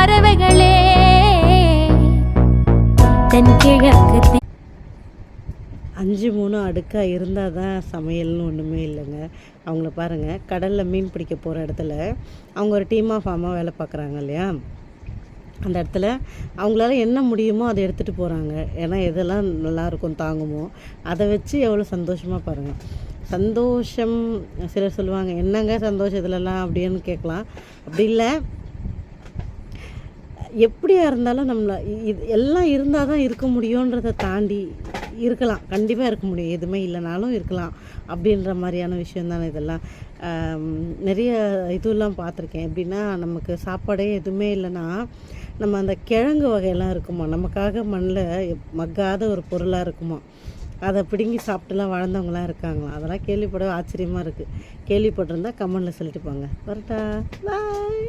பறவைகளே தென்கிழக்கு 5-3 அடுக்காக இருந்தால் தான் சமையல்னு ஒன்றுமே இல்லைங்க. அவங்கள பாருங்கள், கடலில் மீன் பிடிக்க போகிற இடத்துல அவங்க ஒரு டீமாக ஃபார்மாக வேலை பார்க்குறாங்க இல்லையா, அந்த இடத்துல அவங்களால என்ன முடியுமோ அதை எடுத்துகிட்டு போகிறாங்க. ஏன்னா எதெல்லாம் நல்லாயிருக்கும் தாங்குமோ அதை வச்சு எவ்வளோ சந்தோஷமாக பாருங்கள். சந்தோஷம் சிலர் சொல்லுவாங்க, என்னங்க சந்தோஷம் இதிலலாம் அப்படின்னு கேட்கலாம். அப்படி இல்லை, எப்படியா இருந்தாலும் நம்மளை இது எல்லாம் இருந்தால் தான் இருக்க முடியுன்றதை தாண்டி இருக்கலாம், கண்டிப்பாக இருக்க முடியும், எதுவுமே இல்லைனாலும் இருக்கலாம் அப்படின்ற மாதிரியான விஷயம் தானே இதெல்லாம். நிறைய இதுலாம் பார்த்துருக்கேன். எப்படின்னா, நமக்கு சாப்பாடே எதுவுமே இல்லைன்னா நம்ம அந்த கிழங்கு வகையெல்லாம் இருக்குமா, நமக்காக மண்ணில் மக்காத ஒரு பொருளாக இருக்குமா, அதை பிடுங்கி சாப்பிட்டுலாம் வாழ்ந்தவங்களாம் இருக்காங்களாம். அதெல்லாம் கேள்விப்பட ஆச்சரியமாக இருக்குது. கேள்விப்பட்டிருந்தா கமெண்டில் சொல்லிட்டு போங்க. வரட்டா, பாய்.